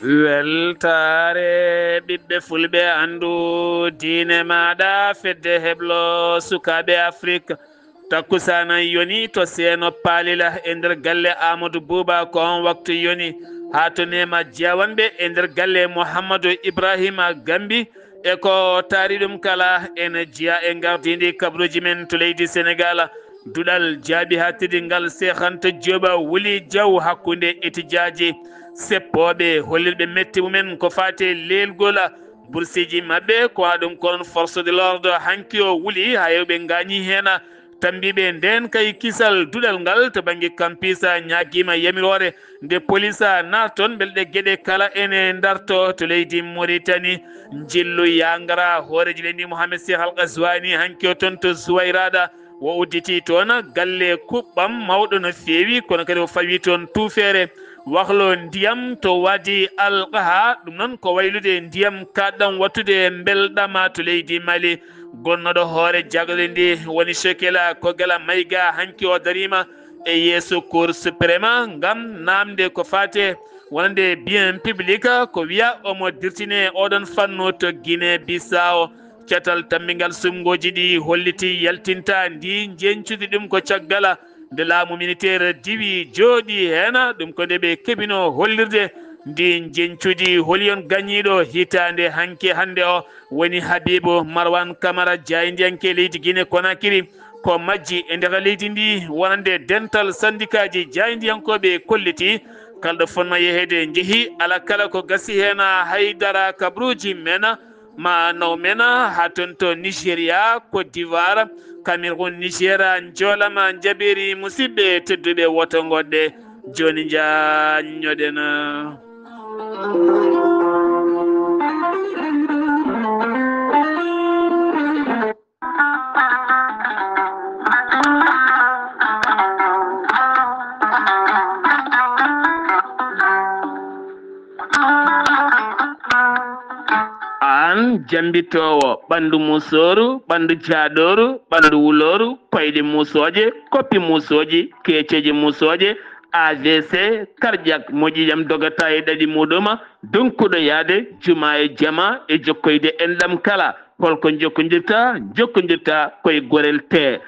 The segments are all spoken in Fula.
weltare ɓiɓɓe fulɓe andu diine maɗa fedde heblo sukaɓe afrique takkusana yoni to seeno paalila e nder galle amadou bouba ko on waktu yoni ha to nema jewanɓe e nder galle mouhamadou ibrahima gambi e ko taari ɗum kala ene jeeya e gardidi kabruji men to leydi sénégal duɗal jaaɓi hattidi ngal Cheikh Dioba Wuli Diaw hakkude étudiaji seppoɓe hollirɓe metti mumen ko fate lelgol bursiji mabɓe ko haɗum konon force de l'ordre hanki o wuuli ha yewɓe gañi hen tambiɓe nden kay kisal duɗal ngal to banggue kampisa ñaguima yamirore nde police natton belɗe gueɗe kala ene darto to leydi Mauritanie jillu yangara hooreji lendi Mouhamed Cheikh Al Ghazouani hanki o toon to Zouayrada wo udditi toon galle kuɓɓam mawɗo no feewi kono kadi o fawi toon tuufere wahlo ndiyam to wadi alqaha ɗum noon ko waylude ndiyam kaɗɗam wattude belɗama to leydi Mali gonnoɗo hoore jagle ndi woni Chekela Kogala Mayga hanki o darima e yeeso cour suprême gam namde ko fate wonande bien public ko wiya omo dirtine oɗon fannu to Guinée Bissau catal tammingal sumgoji ɗi holliti yaltinta ndi jencude ɗum ko caggala nde laamu militaire diwi jooɗi hen ɗum ko nde ɓe keɓino hollirde ndi jencudi holiyon gañiɗo hitande hanke hande o woni Habibou Marwan Camara jaydiyanke leydi Guinée Conakry ko majji e nder leydi ndi wonande dental syndicat ji jaydiyankoɓe kolliti kalɗo fonno yehede jeehi ala kala ko gasi hen haydara kabruji men ma naw men ha toon to Nigéria Côte d'Ivoire Cameroun Niger joolama jaɓiri musidɓe tedduɓe woto goɗɗe joni jañoɗen an jambitowo ɓandu musoru ɓandu jaaɗoru ɓandu wuloru koyɗe musoje koppi musoji keceji musoje AVC cardiaque moƴƴijam dogata e ɗaɗi muɗuma donkuɗo yaade juma e jama e jokkoyde enɗam kala holko jokkodirta koye gorel te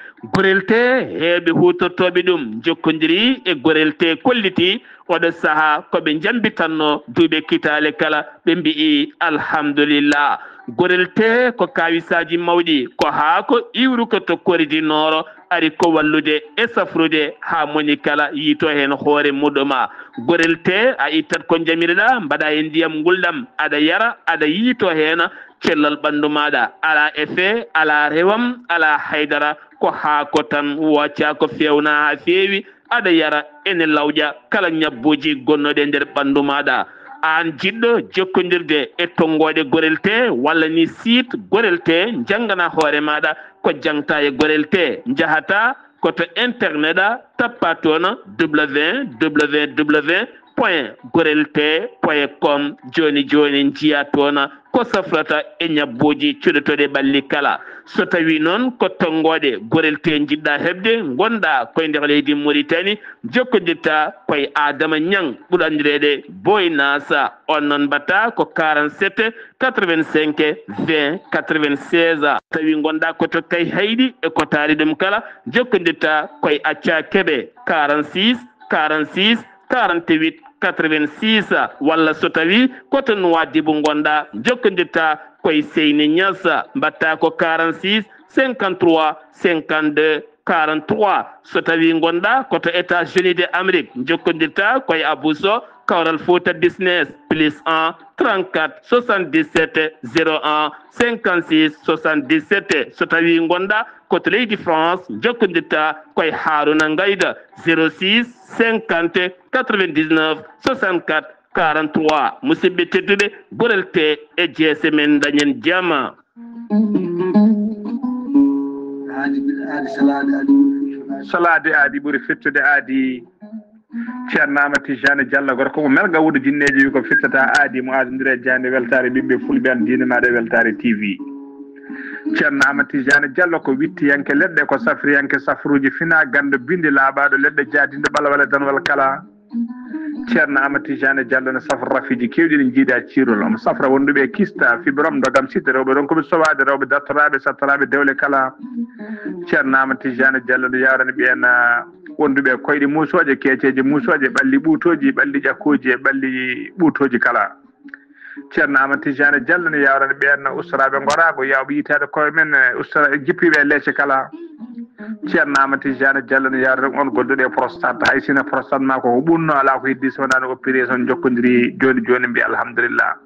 heeɓe hutortoɓe ɗum jokkodiri e gorel te kolliti oɗo saaha koɓe jambitanno duuɓe kitale kala ɓe mbi'i alhamdulillah gorel te ko kawisaji mawɗi ko haako iwru ko to koridinoro ari ko wallude e safrude ha moni kala yiito hen hoore muɗuma gorel te a ittat ko jamireɗa mbaɗa e ndiyam gulɗam aɗa yara aɗa yiito hen cellal ɓandu maɗa ala effet ala rewam ala haydara ko haako tan wocca ko fewna ha feewi aɗa yara ene lawƴa kala ñabbuji gonnoɗe nder ɓandu maɗa an jiɗɗo jokkodirde e tongoɗe gorel te walla ni site gorel te janggana hoore maɗa ko jangta e gorel te jahata koto internet tappa toon www.gorelte.com joni jiya toon ko safrata e ñabbuji cuɗotoɗe ɓalli kala so tawi noon ko tongoɗe gorel te jiɗɗa heɓde gonɗa koye nder leydi Mauritanie jokkodirta koye Adama Niang ɓuuri andirede Boy Nasa on noon mbatta ko 47 85 20 96 tawi gonɗa koto kay hayɗi e ko taari ɗum kala jokkodirta koye Acca Keɓe 46 46 48 86 walla so tawi koto Nouadhibou gonɗa jokkodirta koye Seyni Niass mbatta ko 46 53 52 43 so tawi gonɗa koto États-Unis d'Amérique jokkodirta koye Abousso Kawral Fouta Business +1 34 77 01 56 77 so tawi gonɗa koto leydi France jokkodirta koye Harouna Ngayda 06 50 99 64 43 musidɓe tedduɓe gorel te e jeese men dañen jama salade aadi ɓuuri fittude aadi ceerno Amadou Tijani Diallo gorko ko melga wuudo jinneji wi ko fittata aadi mo adodiri jande weltare ɓiɓɓe fulɓe an diine maɗa weltare TV ceerno Amadou Tijani Diallo ko wittiyanke leɗɗe ko safriyanke safruji fina gando bindi laaɓaɗo leɗɗe jaadinde ɓalawale danwal kala ceerno amati jane diallo ne safra rafiji kewɗi ɗi jiida cirol omo safra wonduɓe kista fibrom dogam sidde rewɓe ɗon koɓe sowade rewɓe dattoraɓe sattaraɓe dewle kala ceerno amati jane diallo ne yawrani ɓen wonduɓe koyɗe musoje keeceje musoje ɓalli ɓuutoji ɓalli ƴakkuji e ɓalli ɓuutoji kala ceerno amati jane diallo ne yawrani ɓen ustaraɓe gorago yawɓe yitade koye men ustara jippiɓe leece kala ceerno amati jane diallo ne yawrani on golduɗe prostate hay sino prostate ma ko ɓunno ala ko heddi so wonano opération jokkodiri joni joni mbiya alhamdulillah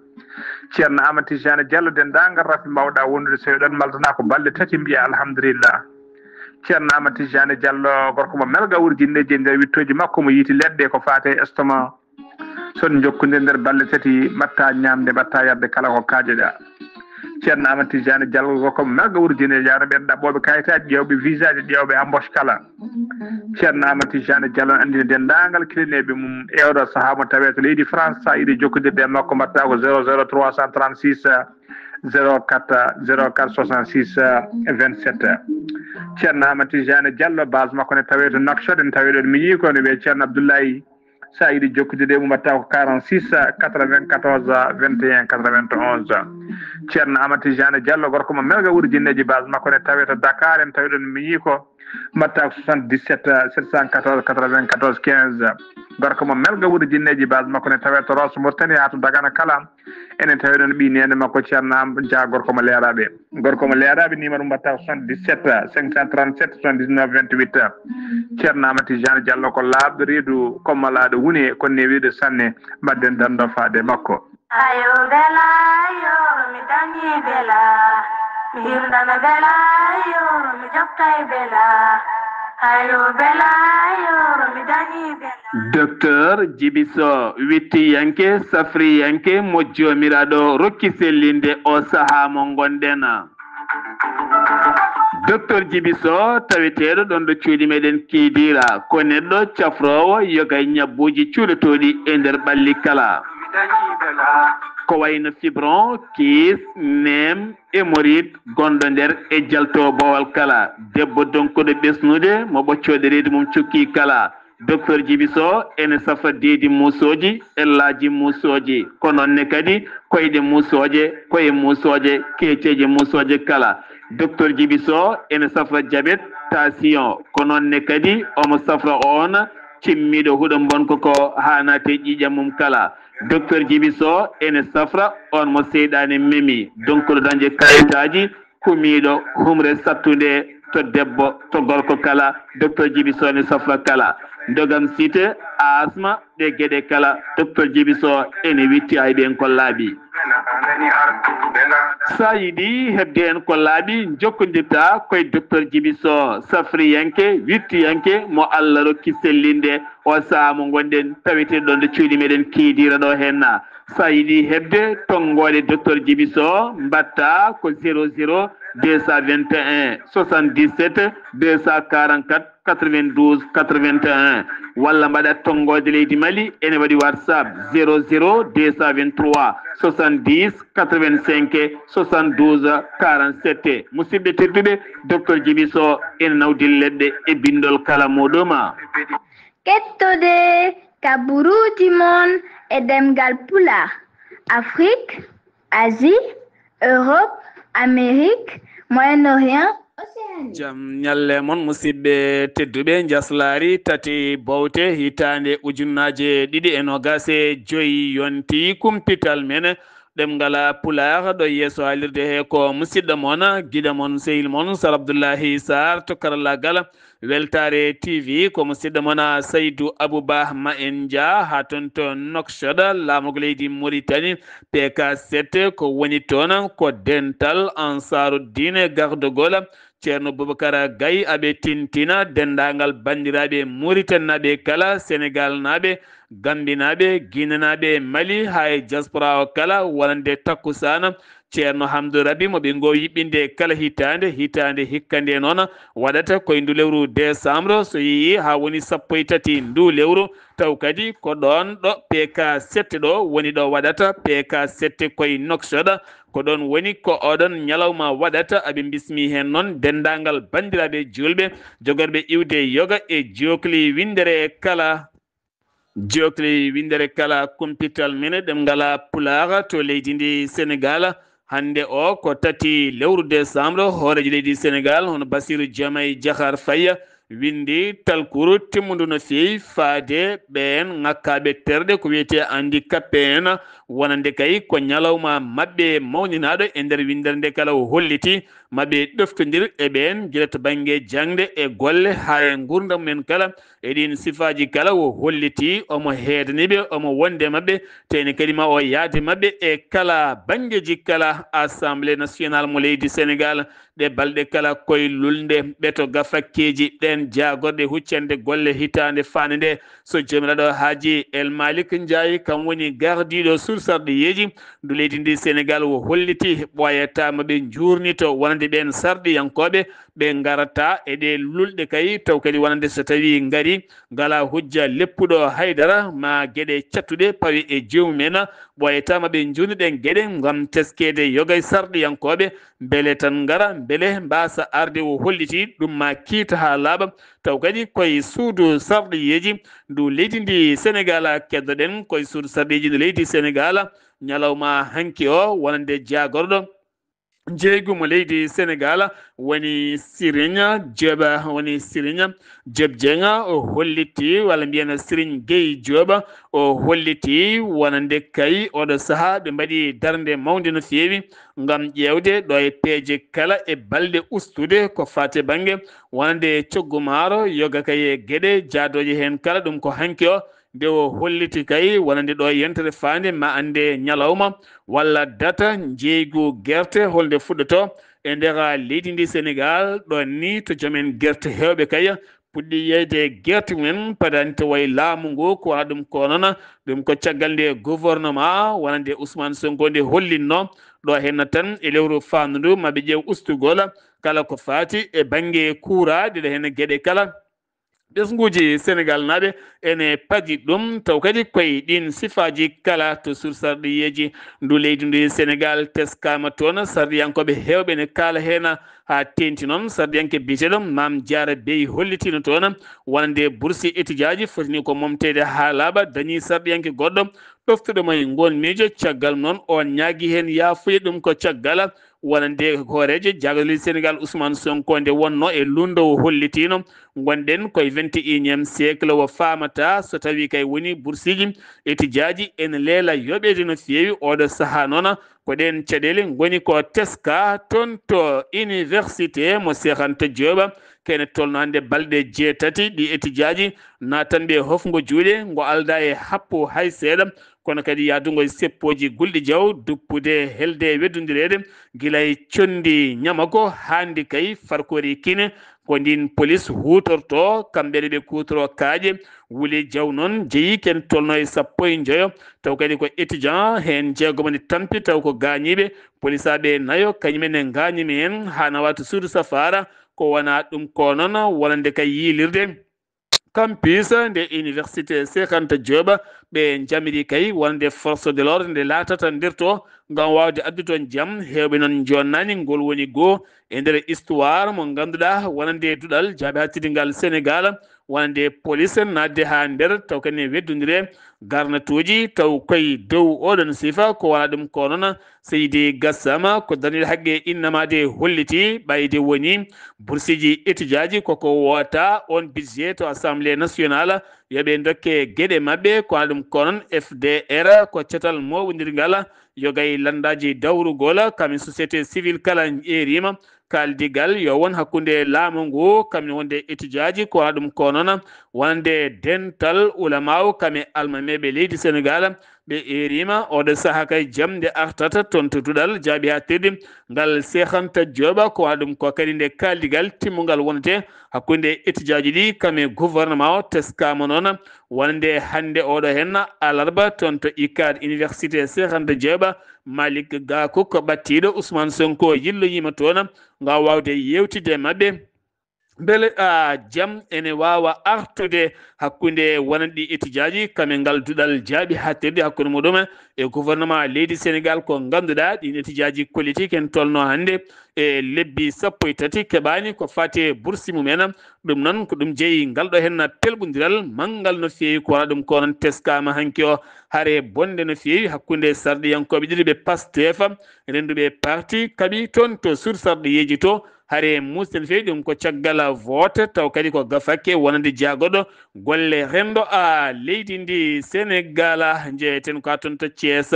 ceerno amati jane diallo dendagal rafi mbawɗa wondude so ɗon maldana ko balɗe tati mbiya alhamdulillah ceerno amati jane diallo gorko mo melga wurjinneji e nder wittoji makko mo yiiti leɗɗe ko fate estomac son jokkodiri nder balɗe tati mbatta ñamde mbatta yarde kala ko kaajeɗa ceerno amati jane diallo gorko mo melga wurjineji yawno ɓen ɗaɓɓoɓe kayitaji ƴewɓe visa ji ƴewɓe embauche kala ceerno amati jane diallo andine dendagal kilineɓe mum ewɗo saaha mo tawe to leydi france sa yiiɗi jokkodirde e makko mbatta ko 00 336 04 04 66 27 ceerno amati jane diallo base makko ne tawe to Nouakchott en tawi ɗon mi yii ko ne wiye ceerno abdoulaye sa yiiɗi jokkodirde mum mbatta ko 46 94 21 91 ceerno amati jane diallo gorko mo melga wurjinneji base makko ne tawe to Dakar en tawi ɗon mi yii ko mbatta ko 77 714 94 15 gorko mo melga wurjinneji base makko ne tawe to Rosso Mauritanie ha to Dagana kala enen tawi ɗon ɓi nene makko ceerno dia gorko mo leeraɓe numéro mbatta ko 77 537 79 28 ceerno amati jane diallo ko laaɓɗo reedu kommalaɗo woni konne wiide sanne mbadden dando faade makko ayo bela yoro mi dañi bela mi hirnana bela yoro mi joftay bela ayo bela yoro mi dañi bela docteur Djibiso wittiyanke safriyanke mo jomiraɗo rokki sellinde o saaha mo gonɗen docteur Djibiso taweteɗo ɗon ɗo cuuɗi meɗen kiidira ko neɗɗo cafrowo yoga ñabbuji cuuɗotoɗi e nder ɓalli kala ko wayno fibron kiis nem hémorroïde gonɗo nder e jalto bowal kala debbo donkuɗo ɓesnude mo ɓoccode reedu mum cukki kala docteur Djibiso ene safra deedi musoji ellaji musoji ko nonne kadi koyɗe musoje koye musoje keeceje musoje kala docteur Djibiso ene safra diabète tension ko nonne kadi omo safra on cimmiɗo huɗo bonko ko hanate ƴiƴam mum kala docteur Djibiso ene safra on mo seyɗani memi donkuɗo dañde kayitaji kumiɗo humre sattude to debbo to gorko kala docteur Djibiso ne safra kala dogam cité asma ɗe gueɗe kala docteur Djibiso ene witti hayɓen ko laaɓi sa yiiɗi hebde en ko laaɓi jokkodirta koye docteur Djibiso safriyanke wittiyanke mo Allah rokki sellinde o saaha mo gonɗen taweteɗo ɗon nde cuuɗi meɗen kiidira ɗo henna sa yiiɗi hebde tonggode docteur Djibiso mbatta ko 00 221 77 244 92 81 walla mbaɗa tonggode leydi Mali ene waɗi WhatsApp 00 223 70 85 72 47 musidɓe tedduɓe docteur Djibiso ene nawdil leɗɗe e bindol kala muɗuma kettude kaburuji mon e demgal pulaar Afrique Asie Europe Amérique Moyen-Orient jam ñalle mon musidɓe tedduɓe jaslari tati bowte hitande ujunnaje ɗiɗi e nogase joyi yonti kumpital men ɗemgala pulaar ɗo yeeso halirde he ko musidɗo mon guiɗa mon sehil mon Sar Abdoullahi Sarr to karallagal weltare TV ko musidɗo mon Saydou Abouba ma en dia ha ton to Nouakchott laamugo leydi Mauritanie PK7 ko woni toon ko dental Ansaruddine Gardogol ceerno Boubacara Gaye aɓe tintina dendagal bandiraɓe Mauritanie naɓe kala Sénégal naɓe Gambie naɓe Guinée naɓe Mali hay diaspora o kala wonande takkusana ceerno Hamdou Raby moɓe go yiɓɓinde kala hitande hikkande noon waɗata koye ndu lewru décembre so yeehi ha woni 13 ndu lewru taw kadi ko ɗon ɗo PK7 ɗo woni ɗo waɗata PK7 koye Nouakchott ko ɗon woni ko oɗon ñalawma waɗata aɓe bismi hen noon dendagal bandiraɓe julɓe jogorɓe iwde yoga e jokli windere kala jokli windere kala kumpital mene dem ngala pulaga to leydi ndi Sénégal hande o ko tati lewru décembre horeji leydi Sénégal hono Bassirou Diomaye Diakhar Faye windi talkuru timmundu no feewi faade ɓen ŋakkaɓe terde ko wiyete handicapé en wonande kay ko ñalawma mabɓe mawninaɗo e nder windere nde kala o holliti maɓe ɗoftodir e ɓen guila to banggue jangde e golle ha e gurdam men kala eɗin sifaji kala o holliti omo heedaniɓe omo wonde mabɓe teni kadi ma o yaade mabɓe e kala banggueji kala assemblée nationale mo leydi Sénégal ɗe balɗe kala koye lulde ɓeto gafakkeji ɗen jagorɗe huccande golle hitande fande nde so jomiraɗo haaji El Malick Ndiaye kam woni gardiɗo sursarɗiyeji ndu leydi ndi Sénégal o holliti ɓoyatama ɓe jurnito wonande ɓen sarɗiyankoɓe ɓe garata e ɗe lulɗe kay taw kadi wonande so tawi ngari ngala hujja leppuɗo haydara ma gueɗe cattuɗe pawi e jewmumen ɓoyatama ɓe jurniɗen gueɗe gam teskede yogay sarɗiyankoɓe beele tan gara beele mbasa arde o holliti ɗum ma kiita ha laaɓa taw kadi koye suudu sarɗiyeji ndu leydi ndi Sénégal keddoɗen koye suudu sarɗiji ndu leydi Sénégal ñalawma hanki o wonande jagorɗo jeeygumo leydi Sénégal woni Serigne Diop woni Serigne Diop Dieng o holliti walla mbiyen Serigne Gueye Diop o holliti wonande kay oɗo saaha ɓe mbaɗi darde mawde no feewi ngam ƴewde ɗo e peeje kala e balɗe ustude ko fate banggue wonande coggu maaro yoga kay e gueɗe jaadoje hen kala ɗum ko hanki o nde o holliti kay wonande ɗo yentere fande ma ande ñalawma walla data jeeygu guerte holde fuɗɗoto e nder leydi ndi Sénégal ɗo ni to joomen guerte hewɓe kay puɗɗi yeyde guerte mumen padante way laamu ngu ko wona ɗum ko noon ɗum ko caggal nde gouvernement wonande Ousmane Sonko nde hollinno ɗo henna tan e lewru fandu maɓe ƴeew ustugol kala ko fati e banggue kuuraɗe ɗo hen gueɗe kala ɓesguji Sénégal naɓe ene paadi ɗum taw kadi koye ɗin sifaji kala to sursarɗiyeji ndu leydi ndi Sénégal teskama toon sardiyankoɓe hewɓe ne kaala hen ha tenti noon sardiyanke biyeteɗo Mame Diarra Bey hollitino toon wonande boursi étudiaji fotini ko momtede ha laaɓa dañi sardiyanke goɗɗo ɗoftuɗomo e gon miijo caggal noon on ñaagui hen yafuya ɗum ko caggal wonande hoorejo jagole Sénégal Ousmane Sonko nde wonno e lundo o hollitino gonɗen koye 21e siècle o famata so tawi kay woni boursiji étudiaji ene leela yoɓede no feewi oɗo saaha noon ko ɗen caɗele goni ko teska toon to université mo Cheikh Anta Diop kene tolno hande balɗe jeetati ɗi étudiaji natanɓe hofgo juuɗe ngo alda e happo hay seeɗa kono kadi yaadugo e seppoji gulɗi jaw duppude helde weddodirede guilay condi ñamako handi kay farkori kine ko ndin police hutorto kamɓene ɓe kutoro kaaƴe wuuli jaw noon jeeyi ken tolno e sappo e joyo taw kadi ko étudiant hen jeegomane tampi taw ko gañiɓe police aɓe nayo kañumene gañimi hen ha nawata suudu safara ko wona ɗum ko noon wonande kay yilirde campus nde université Cheikh Anta Diop ɓe jamiri kay wonde force de l'ordre nde laatata nder to ngam wawde addu toon jaam hewɓe noon jonnani ngol woni goo e nder histoire mo ganduɗa wonande duɗal jaaɓe hattidingal Sénégal wonande police nadde ha nder taw kadi weddodire garnatuji taw koye dow oɗon sifa ko wona ɗum ko noon Seydi Gassama ko darnide haqqe innamade holliti ɓayde woni boursiji étudiaji koko wota on budget to assemblée nationale yoɓe dokke gueɗe mabɓe ko wona ɗum ko noon FDR ko cetal mawɓodirgal yogay landaji dawrugol kamin société civile kala erima kaldigal yo won hakkude laamu ngu kamne wonde étudiaji ko wona ɗum ko noon wonde dental ulama kame almameɓe leydi Sénégal ɓe erima oɗo saaha kay jamde artata toon to duɗal jaaɓi ha tirɗi ngal Cheikh Anta Diop ko wona ɗum ko kadi nde kaldigal timmugal wonete hakkude étudiaji ɗi kame gouvernement o teskama noon wonde hande oɗo hen alarba toon to ICAD université Cheikh Anta Diop Malick Gakou ko ɓattiɗo Ousmane Sonko yilloyima toon ngam wawde yewtide mabɓe bele jam ene wawa artude hakkunde wonandi étudiaji kamen ngal dudal jaabi hattirde hakkunde muɗum e gouvernement leydi Sénégal ko ganduɗa ɗin étudiaji politique en tolno hande e lebbi 13 keɓani ko fati boursi mumen ɗum noon ko ɗum jeeyi ngal ɗo hen pelɓodiral manggal no feewi ko wona ɗum ko noon teskama hanki o haare bonde no feewi hakkunde sarɗiyankoɓe ɗiɗi ɓe Pastef renduɓe parti kaɓi toon to sur sarɗiyeji to hare musten feewi ɗum ko caggal vote taw kadi ko gafakke wonande jaagoɗo golle rendo leydi ndi Sénégal jeeyeten ko toon to Thiès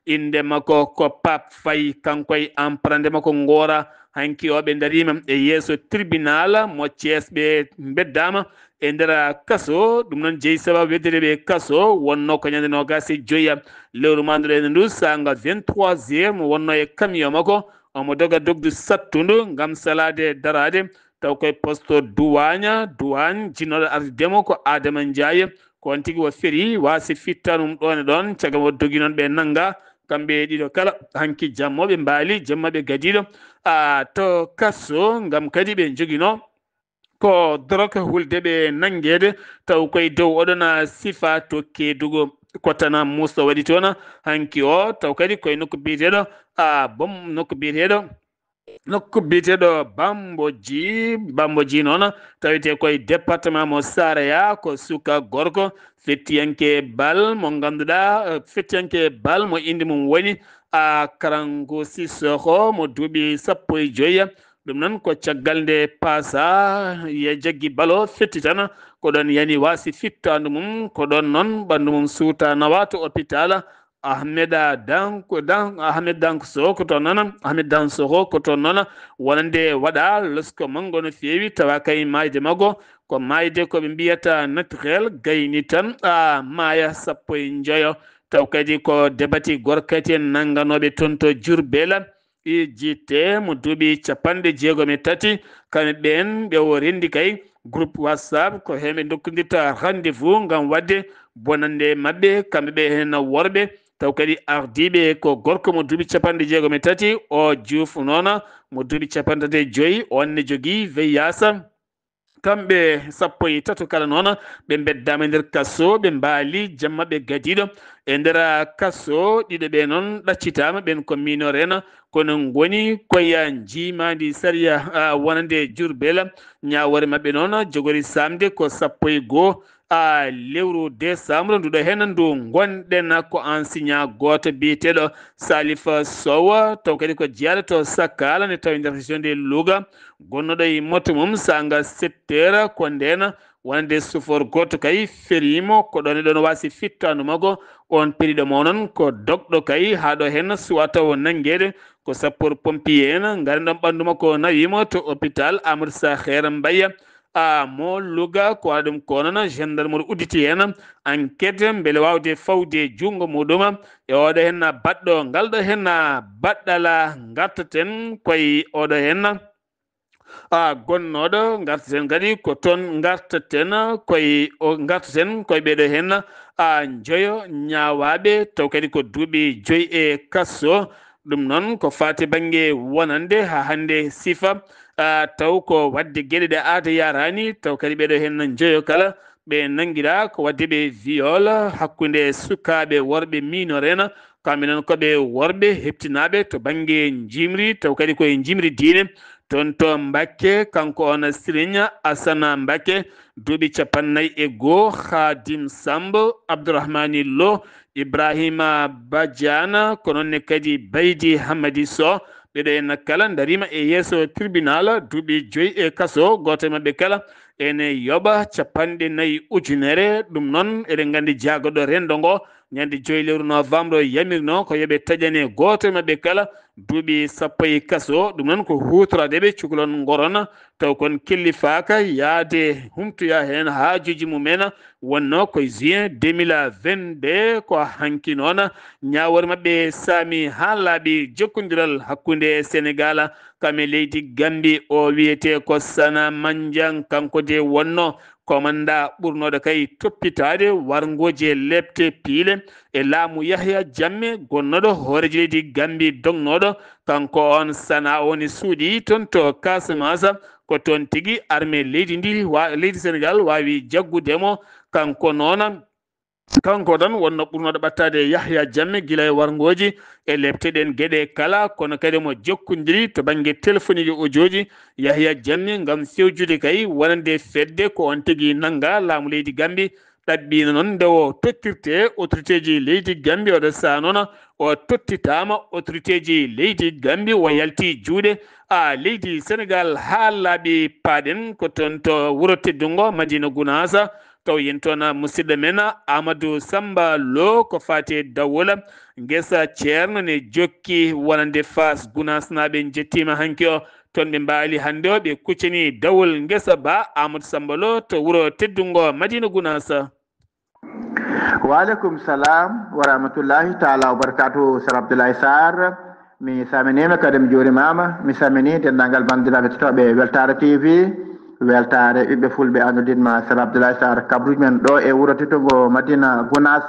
inde makko ko Pape Faye kankoye emprunté makko ngora hanki o ɓe darima e yeeso tribunal mo Thiès ɓe beddama e nder kaso ɗum noon jeeyi sababu weddere ɓe kaso wonno ko ñande nogas e joyya lewru manduɗo ene ndu sanga 23 heures mo wonno e camion makko omo doga dogdu sattudu ngam salade darade taw koye poste douane jinnoɗo ardemo ko Adama Ndiaye ko on tigui wo feeri wasi fittanum ɗon e ɗon cagam o dogi noon ɓe nanga kamɓe ɗiɗo kala hanki jammoɓe mbaali jammaɓe gadiɗo to kasso ngam kadi ɓe joguino ko drogue hulde ɓe nanguede taw koye dow oɗon sifa to Kédougou kottana musto waɗi toon hanki o taw kadi koye nokku biyeteɗo nokku biyeteɗo bamboji noon tawite koye département mo Saraya ko suka gorko fettiyanke bal mo ganduɗa fettiyanke bal mo inde mum woni Karango Sissoko mo duuɓi 15 ɗum noon ko caggal nde paasa ye jaggi balo fetti tan ko ɗon yani wasi fittandu mum ko ɗon noon ɓandu mum suuta nawa to hôpital Ahmed Dansokho ko toon noon wonande waɗa losko mango no feewi tawa kay mayde maggo ko mayde koɓe mbiyata naturel gayni tan maaya 16 taw kadi ko debati gorkati en nanganoɓe toon to Diourbel IJT mo duuɓi 63 kamɓe ɓen ɓe o rendi kay groupe WhatsApp ko heɓe dokkodirta rendez-vous ngam wadde bonande mabɓe kamɓe ɓe hen worɓe taw kadi ardiɓe ko gorko mo duuɓi 63 o Diouf noon mo duuɓi 35 onne jogui veillance kamɓe 13 kala noon ɓe beddama e nder kasso ɓe mbaali jamma ɓe gadiɗo e nder kasso ɗiɗo ɓe noon ɗaccitama ɓen ko minore en kono goni koye jimadi saria wonande Diourbel ñawore mabɓe noon jogori samde ko 11 lewru décembre nduɗo hen ndu gonɗen ko enseignant goto biyeteɗo Salif Sow taw kadi ko jeyaɗo to Sakala ne tawi nder région de Louga gonnoɗo e moto mum sanga 7 heures ko nden wonande chauffeur goto kay ferimo ko ɗon e ɗon wasi fittanu makko on periɗo mo noon ko dogɗo kay haɗo hen suwa taw nanguede ko sapeur pompier en gari ɗon ɓandu makko nawimo to hôpital Amadou Sakhir Mbaye mo Louga ko waɗa ɗum ko noon gendarmerie udditi hen enquête beele wawde fawde jungo muɗum e oɗo hen baɗɗo ngal ɗo hen baɗɗal gartaten koye oɗo hen gonnoɗo gartaten kadi ko toon gartaten koye ɓeɗo hen joyo ñawaɓe taw kadi ko duuɓi 5 e kasso ɗum noon ko fati banggue wonande ha hande sifa taw ko wadde gueɗe ɗe aada yarani taw kadi ɓeɗo hen joyo kala ɓe nanguira ko wadde ɓe viol hakkude sukaɓe worɓe minore en kamɓe noon koɓe worɓe heptinaɓe to banggue jimri taw kadi koye jimri diine toon to Mbacké kanko on Serigne Assane Mbacké duuɓi 51 Khadim Samb Abdourahmani Lo Ibrahima Badiane ko noonne kadi Baydi Hamadi Sow ɓeɗo en kala darima e yeeso tribunal duuɓi 5 e kaso goto mabɓe kala ene yoɓa 40 ujunere ɗum noon eɗen gandi jaagoɗo rendo ngo ñande 5 lewru novembre yamirno ko yooɓe taƴane goto mabɓe kala duuɓi 10 e kaso ɗum noon ko hutoradeɓe cukalon goron taw kon kellifaka yaade humtoya hen haajuji mumen wonno koye juin 2022 ko hanki noon ñawore mabɓe saami ha laaɓi jokkodiral hakkude Sénégal kame leydi Gambie o wiyete ko Sana Mandiang kanko de wonno komanda ɓurnoɗo kay toppitade wargoje lepte piile e laamu Yahya Jammeh gonnoɗo hooreji leydi Gambie dognoɗo kanko on Sana woni suuɗi toon to Casamance ko toon tigi armée leydi ndi leydi Sénégal wawi jaggudemo kanko noon kanko tan wonno ɓurnoɗo ɓattade Yahya Jammeh gila e wargoji e lebteɗen gueɗe kala kono kadi mo jokkodiri to banggue téléphone audio ji Yahya Jammeh gam fewjude kay wonande fedde ko on tigui nangga laamu leydi Gambie ɗaɓɓino noon nde o tottirte autorité ji leydi Gambie oɗo saa noon o tottitama autorité ji leydi Gambie o yalti juuɗe leydi Sénégal ha laaɓi paaɗen ko toon to wuuro teddungo Madina Gounass taw yen toon musidɗo men Amadou Samba Lo ko fati dawola guesa ceerno ne jokki wonande Fass Gounass naɓe jettima hanki o toon ɓe mbaali hande o ɓe kuccani dawol guesa ba Amadou Samba Lo to wuuro teddungo Madina Gounass. Waaleykum salam wa rahmatullahi taala wa barakatuhu Sar Abdoulaye Sarr mi saminima kadi mi juurimama mi samini dendagal bandiraɓe tetoɓe Weltare TV weltare ɓiɓɓe fulɓe andudinma Sar Abdoulaye Sarr kabruji men ɗo e wuuro tetogo Madina Gounass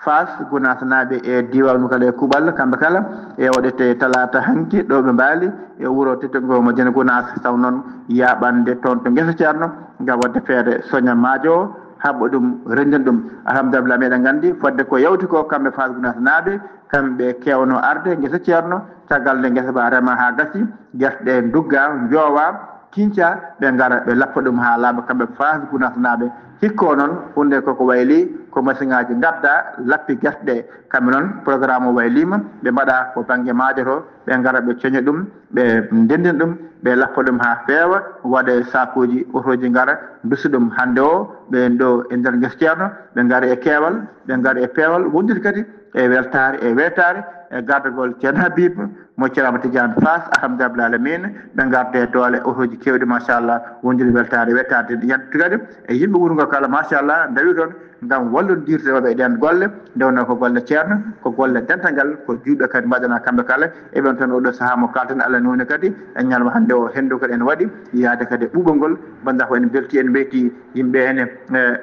Fass Gounass naaɓe e diwanu kala e kuɓal kamɓe kala e waɗete talata hanki ɗo ɓe mbaali e wuuro tetogo Madina Gounass taw noon yaɓande toon to guesa ceerno gam wadde feere soña maajo haɓɓo ɗum renndin ɗum alhamdulillah meɗen nganndi fodde ko yawti ko kamɓe Fass Gounass naaɓe kamɓe kewno arde ngesa ceerno caggal nde ngesa ba rema ha gasi guerte ɗe dugga joowa kinca ɓe ngara ɓe lappa ɗum ha laaɓa kamɓe Fass Gounass naaɓe hikko noon hunde koko wayli ko machine ngaji gadda lappi guerte ɗe kamɓe noon programme o waylima ɓe mbaɗa ko banggue maaje to ɓe ngara ɓe coña ɗum ɓe ndendina ɗum ɓe lappa ɗum ha feewa waɗa sakuji otoji ngara dusa ɗum hande o ɓen ɗo e nder guesa ceerno ɓe ngara e keewal ɓe ngara e peewal wondude kadi e weltare e weetare e gardagol ceerno Habib mo Ceerno Tidiane Fass alhamdulillah alamina ɓe garde doole otoji kewɗi machallah wondude weltare wettade yantu kadi e yimɓe wuuro ngo kala machallah dawi toon gam wallodirde waɓe ɗen golle ndewno ko golle ceerno ko golle dental ngal ko juuɗe kadi mbaɗana kamɓe kala eɓen toon oɗo saaha mo kalten Allah nuni kadi e ñalma hande o hendu kadi en waɗi yaade kadi ɓuuɓol ngol banda ko en belti en beyti yimɓe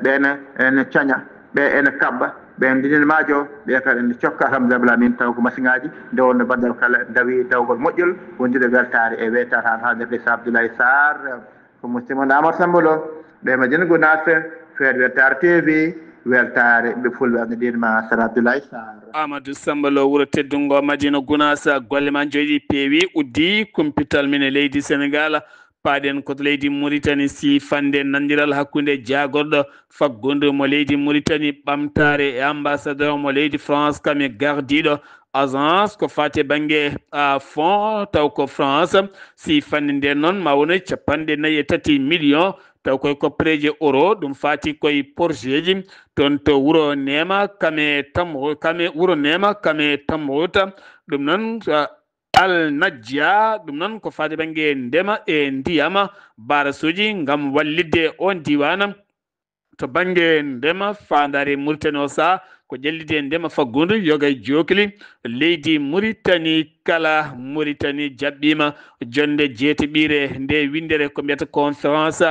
ɓene ene coña ɓe ene kabba ɓen ndinen maajo ɓe kadi ene cokka alhamdulillah min taw ko machine ngaji nde wonno bandal kala dawi dawgol moƴƴol wondude weltare e wettare han haalirde Sar Abdoulaye Sarr ko musidɗo Amadou Samba Lo ɓe Madina Gounass feere Weltare TV weltare ɓe fulɓe andudinma Sar Abdoulaye Sarr. Amadou Samba Lo wuuro teddungo Madina Gounass golle ma jooɗi peewi uddi kumpital men e leydi Sénégal paaɗen koto leydi Mauritanie si fande nandiral hakkunde jagorɗo faggudu mo leydi Mauritanie ɓamtare e ambassadeur mo leydi France kame gardiɗo agence ko fate banggue fond taw ko France si fande nden noon ma wona 43 millions taw koye koppareji euro ɗum fati koye projet ji toon to wuuro Nema kame wuuro Nema kame Tamrouta ɗum noon Al Nadja ɗum noon ko fati banggue ndema e ndiyama barasuji gam wallidde on diwana to banggue ndema fandare Mauritanie o sa ko ƴellide ndema faggudu yoga jokili leydi Mauritanie kala Mauritanie jaɓɓima jonde jeeteɓire nde windere ko mbiyata conférence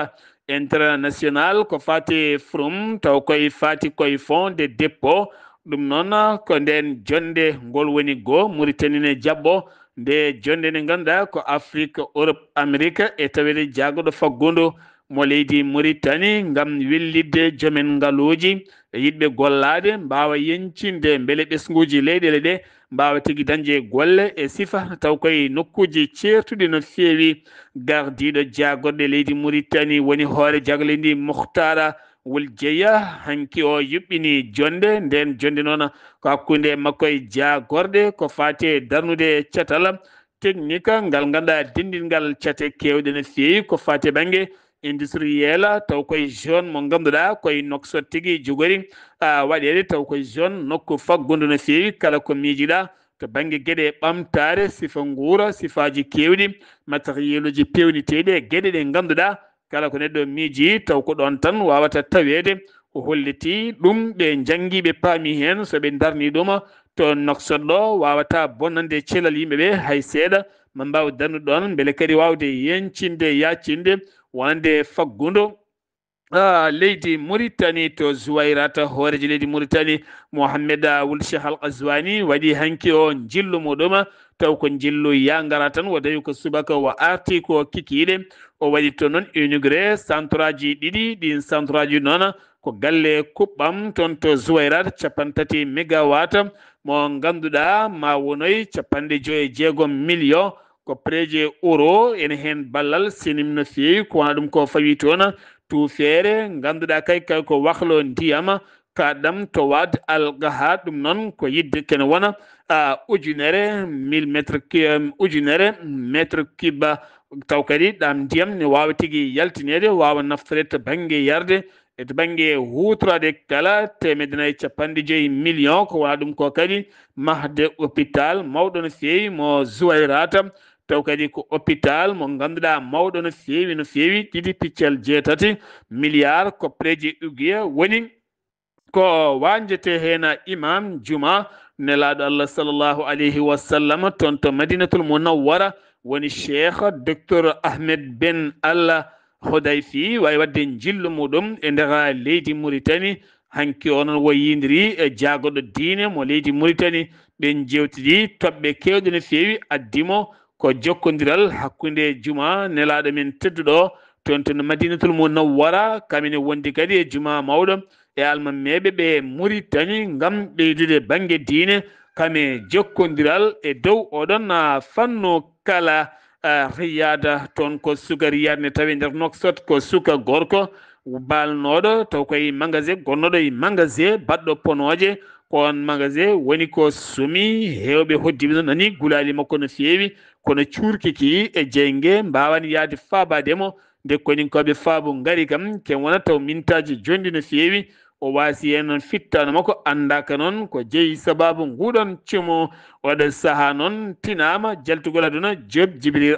international ko fati from taw koye fati koye fond de dépôt ɗum noon ko nden jonde ngol woni goo Mauritanie ne jaɓɓo nde jonde nde ganduɗa ko Afrique Europe Amérique e tawede jagoɗo faggudu mo leydi Mauritanie gam wellidde joomen ngaaluji e yidɓe gollade mbawa yencinde beele ɓesguji leyɗele ɗe mbawa tigui dañde golle e sifa taw koye nokkuji certuɗi no feewi gardiɗo jagorɗe leydi Mauritanie woni hoore jagle ndi Mohtara Wul Jeeya hanki o yuɓɓini jonde nden jonde noon ko hakkude makko e jagorɗe ko fate darnude catal technique ngal ganduɗa dendingal cate kewɗe no feewi ko fate banggue industriel taw koye zone mo ganduɗa koye Nouakchott tigui jogori waɗede taw koye zone nokku faggudu no feewi kala ko miijiɗa to banggue gueɗe ɓamtare sifa guura sifaji kewɗi matériel uji pewniteɗi e gueɗe ɗe ganduɗa kala ko neɗɗo miiji taw ko ɗon tan wawata tawede o holliti ɗum ɓe janggui ɓe paami hen soɓe darni ɗum to Nouakchott ɗo wawata bonnande celal yimɓeɓe hay seeɗa ma mbawa darnude ɗon beele kadi wawde yencinde yaccinde wonande faggudu leydi Mauritanie to Zouayrata hooreji leydi Mauritanie Mohamed Wuld Cheikh Al Ghazouani waɗi hanki o jillu muɗum taw ko jillu ya ngara tan o dawi ko subaka o arti ko kikiɗe o waɗi to noon inauguré centre aji ɗiɗi ɗin centre aji noon ko galle kuɓɓam toon to Zouwayrat 30 mégawatt mo ganduɗa ma wonoy 56 million ko préje euro ene hen ballal sinim no fewi ko wona ɗum ko fawi toon tuufere ganduɗa kay ko wahlo ndiyam kaɗam to wad algaha ɗum noon ko yidde kene wona ujunere 1000 métre cube taw kadi ɗam ndiyam ne wawa tigui yaltinede wawa naftore to banggue yarde e to banggue hutorade kala 150 million ko wona ɗum ko kadi mahde hôpital mawɗo no fewi mo Zouwayrat taw kadi ko hôpital mo ganduɗa mawɗo no fewi ɗiɗi piccel 6 milliard ko préje uguiya woni ko wanjete hen imam juma nelaɗo Allah sallallahu alayhi wa sallam toon to Madinatul Munawwara woni cheikh docteur Ahmed Ben Allah Hodayfi wawi wadde jillu muɗum e nder leydi Mauritanie hanki onon wo yidiri e jagoɗo diine mo leydi Mauritanie ɓen jewtidi toɓɓe kewɗe no fewi addimo ko jokkodiral hakkude juma nelaɗo men tedduɗo toon to Madinatul Munawwara kamine wondi kadi e juma mawɗo e almameɓe ɓe Mauritanie ngam ɓeydude banggue diine kame jokkodiral e dow oɗon fannu kala riyada toon ko suka riyade ne tawi nder Nouakchott ko suka gorko balnoɗo taw koye magasin gonnoɗo e magasin baɗɗo ponoje ko on magasin woni ko somi hewɓe hoddiɓe noon nani gulali makko no fewi kono curkiki e jeygue mbawani yaade fabademo nde koni koɓe faabu ngari kam ken wona taw mintaji jondi no fewi o wasi hen noon fittano makko andaka noon ko jeeyi sababu nguɗon cumo oɗo saaha noon tinama jaltugol aduna Diop Djibril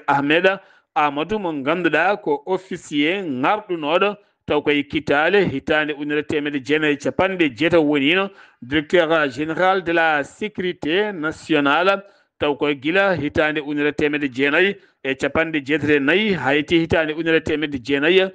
Amadou mo ganduɗa ko officier ngarɗunoɗo taw koye Kitale hitande 1950 wonino directeur général de la sécurité nationale taw koye gila hitande 1994 hayti hitande 1995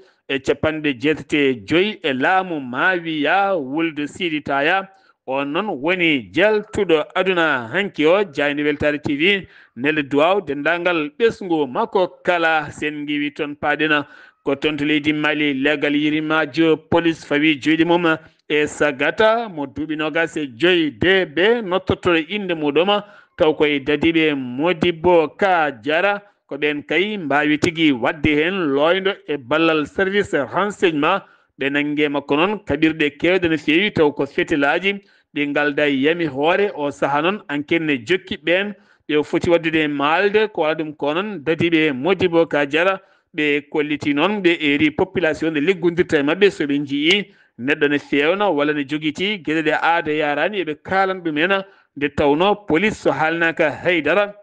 e laamu Mawiya Wulde Sidi Taya on noon woni jaltuɗo aduna hanki o Diayni Weltare TV nelle duwaw dendagal ɓesgu makko kala sen giwi toon paɗena ko toon to leydi Mali legal yirimajo police fawi joyɗi mum e sagata mo duuɓi 25 DB nottoto inde muɗum taw koye dadiɓe Modibo Ka Diara ko ɓen kay mbawi tigui wadde hen loydo e ballal service renseignement ɓe nangue makko noon kaɓirɗe kewɗe no fewi taw ko fetilaji ɗi galda yami hoore o saaha noon enquête ne jokki ɓen ɓe foti waddude malde ko wala ɗum ko noon dadiɓe Modibo Ka Diara ɓe kolliti noon ɓe eri population nde liggodirta e mabɓe soɓe jii neɗɗo ne fewna walla ne joguiti gueɗe ɗe aada yarani eɓe kalan ɗumen nde tawno police so haalnaka haydara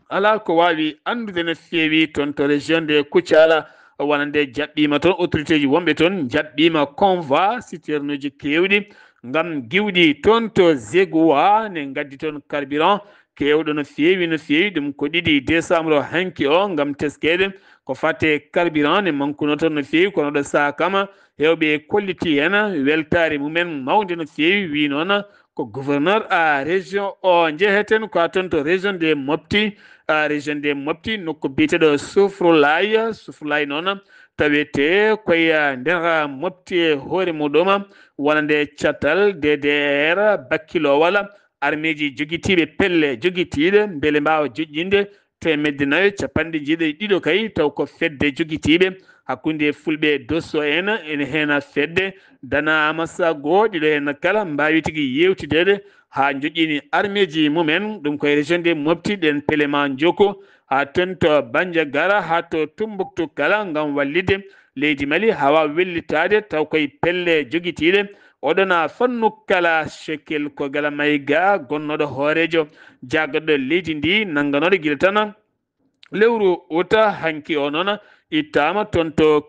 ala ko wawi andude no fewi toon to région de Koutiala wona nde jaɓɓima toon autorité ji wonɓe toon jaɓɓima convoi citernuji kewɗi ngam giwɗi toon to Zegoua ne gaddi toon carburant kewɗo no fewi ɗum ko 2 décembre hanki o ngam teskede ko fatte carburant ne mankuno toon no fewi kono ɗo saaha kama hewɓe kolliti hen weltare mumen mawde no fewi wi noon ko gouverneur a région o jeeheten ko toon to région de Mopti nokko biteɗo Soufroulaye noon tawete koye nder Mopti e hoore muɗum wona nde cattal DDR bakkilowal armeji joguitiɓe pelle joguitiɗe beele mbawa joƴƴinde 950 kay taw ko fedde joguitiɓe hakkude fulɓe Dosso en ene hen fedde Dana Amasago ɗiɗo hen kala mbawi tigui yewtidede ha joƴƴini armeji mumen ɗum koye région de Mopti ɗen pelema joko ha ton to Bandiagara ha to Tombouctou kala ngam wallide leydi Mali ha wawa wellitade taw koye pelle joguitiɗe oɗona fannu kala shekel ko gala mayga gonnoɗo hoorejo jaggaɗo leydi ndi nangganoɗo guila tan lewru uta hanki o noon ittama toon to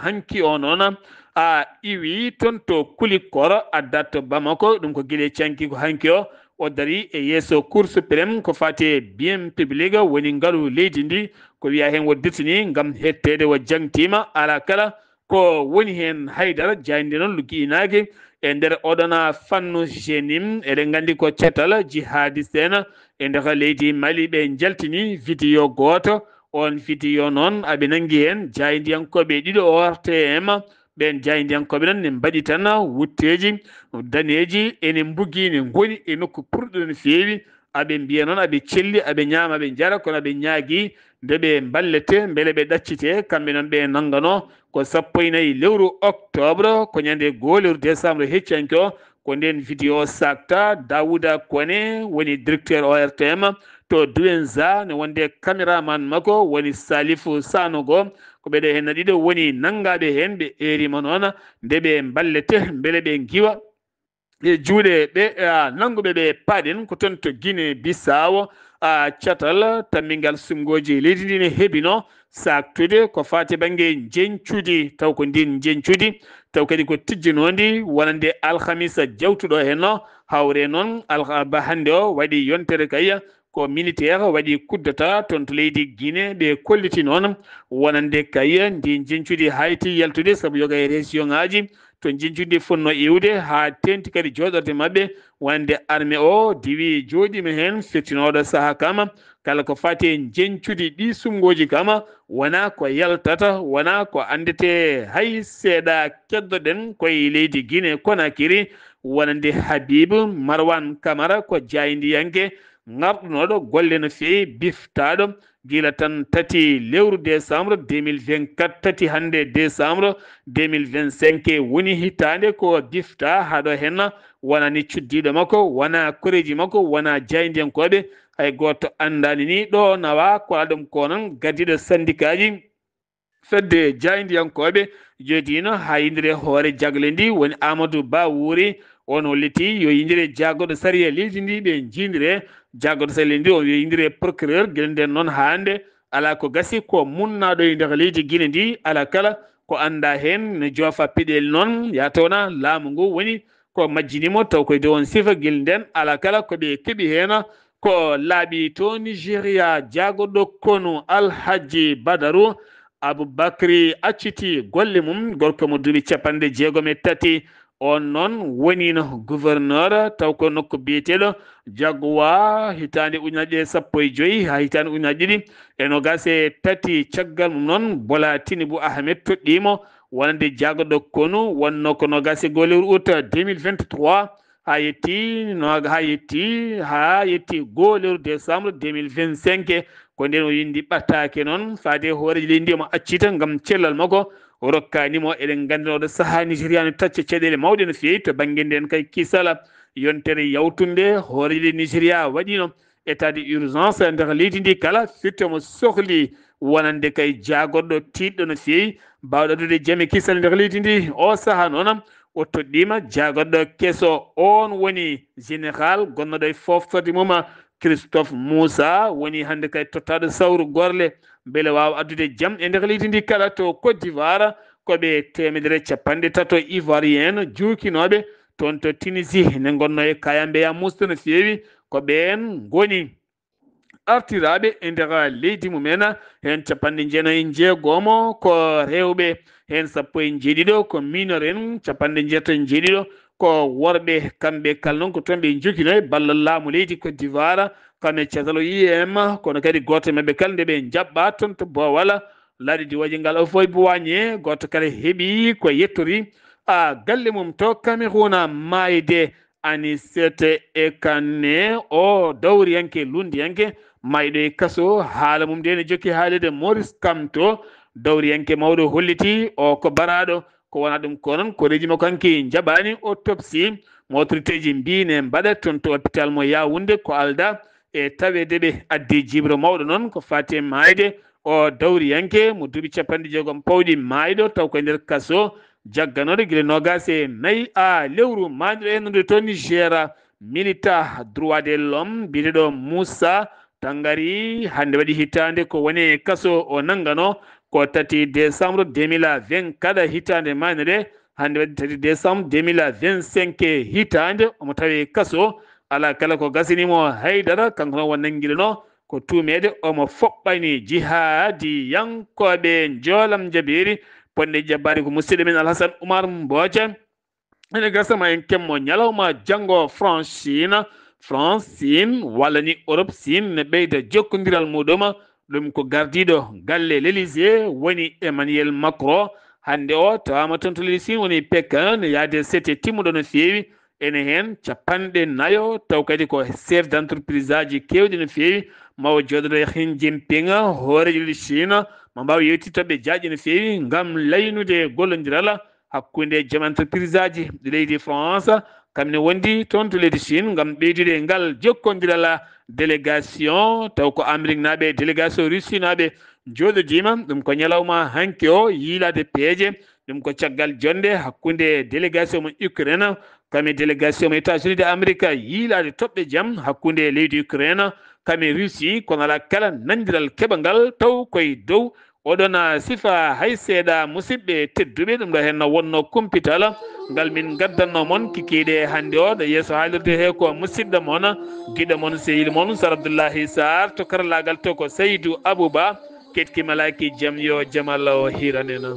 hanki o noon a iwi toon to Kulikoro addat to Bamako ɗum ko guiɗe canki ko hanki o dari e yeeso Cour suprême ko fati bien public woni ngaalu leydi ndi ko wiya hen wo detini ngam hettede wo jangtima ala kala ko woni hen haydara jayde noon luggi inaki e nder oɗona fannu jenim eɗen gandi ko cetal jihadiste en e nder leydi Mali ɓe jaltini vidéo goto on fitiyo noon aɓe nangi hen jaydiyankoɓe ɗiɗo ORTM ɓen jaydiyankoɓe noon ne mbaɗi tan wutteji daneji ene mbugui ne goni e nokku purɗo no fewi aɓe mbiya noon aɓe celli aɓe ñaama aɓe jara kono aɓe ñaagui nde ɓe ballete beele ɓe ɗaccite kamɓe noon ɓe nanggano ko 14 lewru octobre ko ñande 2 lewru décembre heccanke o ko nden vidéo sakta Dawouda Kone woni directeur ORTM to Douenza ne wonde caméraman makko woni Salifou Sanogo ko ɓeɗo hen ɗiɗo woni nangaɓe hen ɓe erima noon nde ɓe ballete beele ɓe giwa e juuɗe ɓe nanguɓe ɓe paaɗen ko toon to Guinée Bissau catal tammingal sumgoji leydi ndi ne heɓino saktude ko fati banggue jencudi taw ko ndin jencudi taw kadi ko tijjinodi wonande alhamisa jawtuɗo henno hawre noon alhaba hande o waɗi yontere kay ko militaire waɗi kuddata toon to leydi Guinée ɓe kolliti noon wonande kay ndi jencudi hayti yaltude saabu yoga e région ngaji to jencudi fonno iwde ha tenti kadi joɗorde mabɓe wonande armée o diwi joɗima hen fettinoɗo saaha kama kala ko fati e jencudi ɗi sumgoji kama wona ko yaltata wona ko andete hay seeɗa keddoɗen koye leydi Guinée Conakry wonande Habibou Marwan Camara ko jaydiyanke garɗunoɗo golle no fewi biftaɗo gila tan 3 lewru décembre 2024 tati hande décembre 2025 woni hitande ko bifta haɗo hen wonani cuddiɗo makko wona koreji makko wona jaydiyankoɓe hay goto andani ni ɗo nawa ko aɗum ko noon gaddiɗo syndicat ji fedde jaydiyankoɓe joodino ha yindire hoore jagle ndi woni Amadou Ba Wouri on holliti yo yindire jaggoɗo sariya leydi ndi ɓe jindire jaggoɗo sariya ndi o yo yindire procureur guel nden noon hande ala ko gasi ko munnaɗo e nder leydi Guinée ndi ala kala ko anda hen ne joofa piɗel noon yatawna laamu ngu woni ko majjinimo taw koye dow on sifa guel nden ala kala koɓe keeɓi hen ko laaɓi to Nigéria jaggoɗo konu Alhaji Badarou Aboubacry acciti golle mum gorko mo duuɓi 63 on noon wonino gouverneur taw ko nokku biyeteɗo Jaguwa hitande ujunaje 15 ha hitande ujunaje ɗiɗi e nogas e tati caggal mum noon Bola Tinibou Ahmed toɗɗimo wonande jaggoɗo konu wonno ko nogas e 2 lewru août 2023 ha yetti 2 lewru décembre 2025 ko nden o yindi ɓattake noon faade hooreji leydi ndi mo accita gam cellal makko o rokkanimo eɗen gandi oɗo saaha Nigéria no tacca caɗele mawɗe no fewi to banggue nden kay kisala yontere yawtunde hooreji leydi Nigéria waɗino état de urgence nder leydi ndi kala firti mo sohli wonande kay jagorɗo tiɗɗo no fewi mbawɗo adude jaame kisal nder leydi ndi o saaha noon o toɗɗima jagorɗo kesso on woni général gonnoɗo e foftorde mum Christophe Moussa woni hande kay tottaɗo sawru gorle beele wawa addude jaam e nder leydi ndi kala to Côte d'Ivoire koɓe 130 ivoirien juukinoɓe toon to Tunisie ne gonno e Kayambeya Moussa no fewi ko ɓen goni artiraɓe e nder leydi mumen hen 96 ko rewɓe hen 17 ko minor en 67 ko worɓe kamɓe kala noon ko toon ɓe jokino ballal laamu leydi Côte d'Ivoire kamɓe casalo IEM kono kadi goto mabɓe kala nde ɓe jaɓɓa toon to Bowal laaɗi diwaji ngal o fof bowañe goto kala heeɓi ko yettori galle mum to Cameroun mayde Anicete Ekane o dawriyanke lundiyanke mayɗo e kaso haala mum nde ne jokki haalede Maurice Kamto dawriyanke mawɗo holliti o ko baraɗo ko wona ɗum ko noon ko reji makko hanki jaɓani autopsie mo autorité ji mbine mbaɗa toon to hôpital mo Yaoundé ko alda e tawedeɓe addi jibro mawɗo noon ko fati mayde o dawriyanke mo duuɓi 60 pawɗi mayɗo taw ko nder kaso jagganoɗo guila nogas e 4 lewru manɗo ennude to Niger milita droit de l'homme mbiyeteɗo Moussa Tangari hande waɗi hitande ko woni kaso o nanggano ko 3 décembre 2024 hitande manede hande waɗi 3 décembre 2025 hitande omo tawi kaso ala kala ko gasinimo haydara kanko noon won nanguiɗono ko tumede omo foɓɓani jihadi yankoɓe joolam jabiri ponɗe jabbari ko musidɗo men Alhassane Oumar Mbodja ene gasama en kemmo ñalawma janggo France Chine walla ni Europe Chine ne ɓeyda jokkodiral muɗum ɗum ko gardiɗo galle l'Élysée woni Emmanuel Macron hande o tawama toon to leydi Chine woni Pékin ne yaade sete timmuɗo no feewi ene hen capanɗe nayo taw kadi ko chef d'entreprise aji kewɗi no feewi mawo joɗoɗo e Xi Jinping hoorejo leydi Chine mo mbawa yewtittoɓe jaaƴi no feewi ngam laynude gollodiral hakkude joom entreprise aji ɗi leydi France kamne wondi toon to leydi Chine ngam ɓeydude ngal jokkodiral délégation taw ko Amérique naaɓe délégation Russie naaɓe joɗodima ɗum ko ñalawma hanki o yiilade peeje ɗum ko caggal jonde hakkude délégation mo Ukraine kami délégation mo États-Unis de Amérique yiilade toɓɓe jaam hakkude leydi Ukraine kami Russie kono ala kala nandiral keɓangal taw koye dow oɗon sifa hay seeɗa musidɓe tedduɓe ɗum ɗo henno wonno kumpital ngal min gaddanno moon kikiɗe hande o ɗo yeeso haalirde he ko musidɗo moon guiɗo moon sehil moon Sar Abdoullahi Sarr to karallagal to ko Seydou Abouba ketki malaki jaam yo jaam Allah o hiranena.